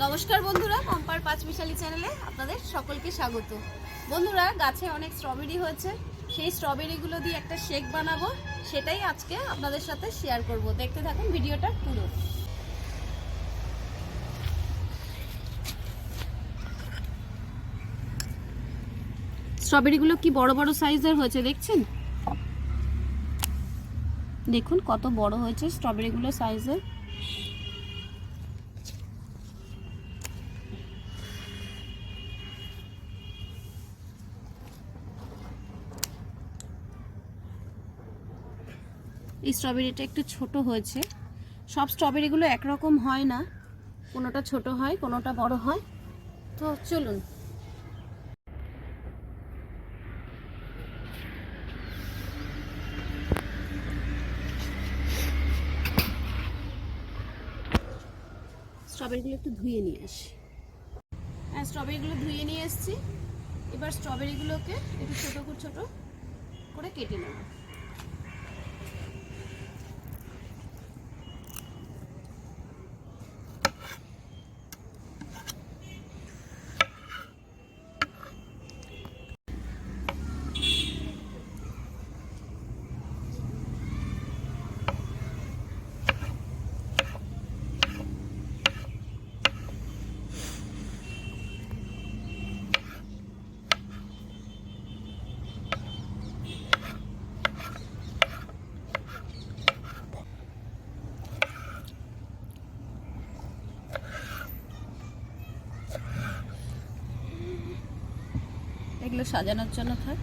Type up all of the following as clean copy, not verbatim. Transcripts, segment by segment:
নমস্কার বন্ধুরা, পম্পার পাঁচমিশালি চ্যানেলে আপনাদের সকলকে স্বাগত। বন্ধুরা, গাছে অনেক স্ট্রবেরি হয়েছে, সেই স্ট্রবেরিগুলো দিয়ে একটা শেক বানাবো, সেটাই আজকে আপনাদের সাথে শেয়ার করব। দেখতে থাকুন ভিডিওটা পুরো। স্ট্রবেরিগুলো কি বড় বড় সাইজের হয়েছে দেখছেন? দেখুন কত বড় হয়েছে স্ট্রবেরিগুলো সাইজের। এই স্ট্রবেরিটা একটু ছোট হয়েছে। সব স্ট্রবেরিগুলো একরকম হয় না, কোনোটা ছোট হয় কোনোটা বড় হয়। তো চলুন। স্ট্রবেরিগুলো একটু ধুয়ে নিয়ে আসি। হ্যাঁ, স্ট্রবেরিগুলো ধুয়ে নিয়ে এসেছি। এবার স্ট্রবেরিগুলোকে একটু ছোট ছোট করে কেটে নেব। এগুলো সাজানোর জন্য থাক।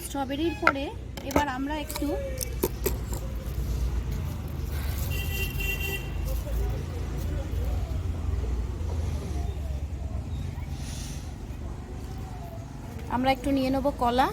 স্ট্রবেরির পরে এবার আমরা একটু নিয়ে নেব কলা।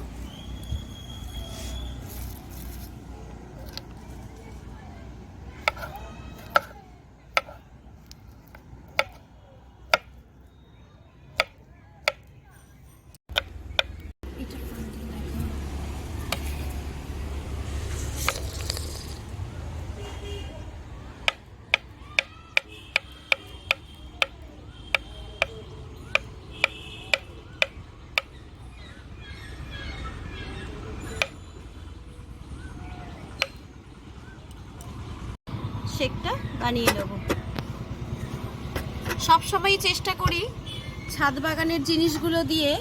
শেকটা বানিয়ে নেব। সবসময় চেষ্টা করি ছাদ বাগানের জিনিসগুলো দিয়ে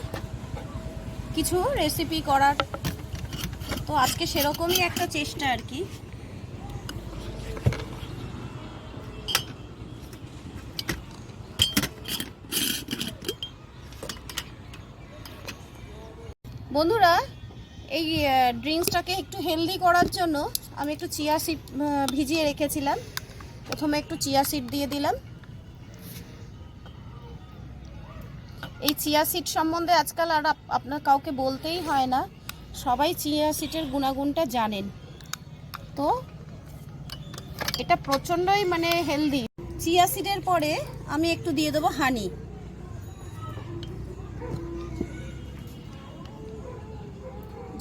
কিছু রেসিপি করার, তো আজকে সেরকমই একটা চেষ্টা আর কি। বন্ধুরা, এই ড্রিঙ্কসটাকে একটু হেলদি করার জন্য আমি একটু চিয়া সিড ভিজিয়ে রেখেছিলাম। প্রথমে একটু চিয়া সিড দিয়ে দিলাম। এই চিয়া সিড সম্বন্ধে আজকাল আর আপনার কাউকে বলতেই হয় না, সবাই চিয়া সিডের গুণাগুণটা জানেন। তো এটা প্রচণ্ডই হেলদি। চিয়া সিডের পরে আমি একটু দিয়ে দেবো হানি।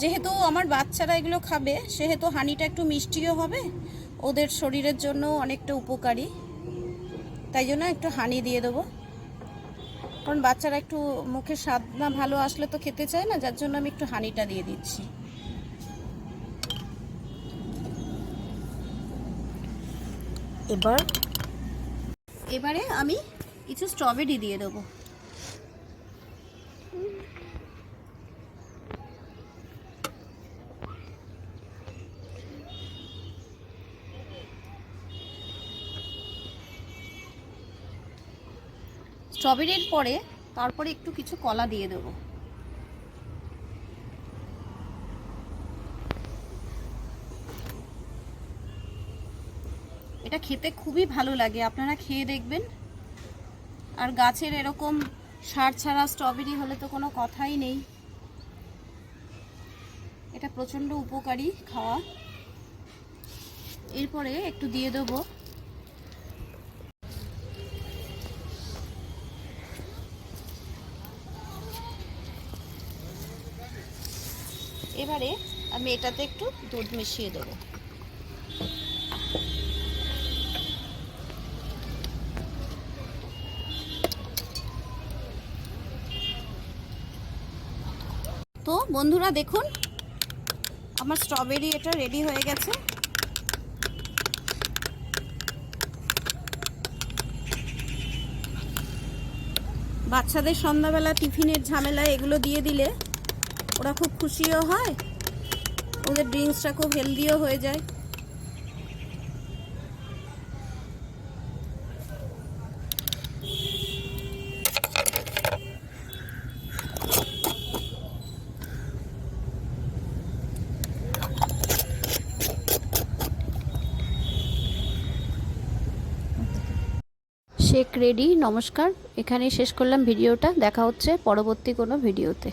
যেহেতু আমার বাচ্চারা এগুলো খাবে, সেহেতু হানিটা একটু মিষ্টিও হবে, ওদের শরীরের জন্য অনেকটা উপকারী, তাই জন্য একটু হানি দিয়ে দেবো। কারণ বাচ্চারা একটু মুখে স্বাদ না ভালো আসলে তো খেতে চায় না, যার জন্য আমি একটু হানিটা দিয়ে দিচ্ছি। এবারে আমি কিছু স্ট্রবেরি দিয়ে দেবো। স্ট্রবেরির পরে তারপরে একটু কিছু কলা দিয়ে দেবো। এটা খেতে খুবই ভালো লাগে, আপনারা খেয়ে দেখবেন। আর গাছের এরকম সার ছাড়া স্ট্রবেরি হলে তো কোনো কথাই নেই। এটা প্রচণ্ড উপকারী খাওয়া। এরপরে একটু দিয়ে দেবো এবারে আমি এটাতে একটু দুধ মিশিয়ে দেবো। তো বন্ধুরা দেখুন আমার স্ট্রবেরি এটা রেডি হয়ে গেছে। বাচ্চাদের সন্ধ্যাবেলা টিফিনের ঝামেলা এগুলো দিয়ে দিলে ওরা খুব খুশিও হয়, ওদের ড্রিঙ্কসটা খুব হেলদিও হয়ে যায়। Shake ready. নমস্কার, এখানেই শেষ করলাম ভিডিওটা। দেখা হচ্ছে পরবর্তী কোনো ভিডিওতে।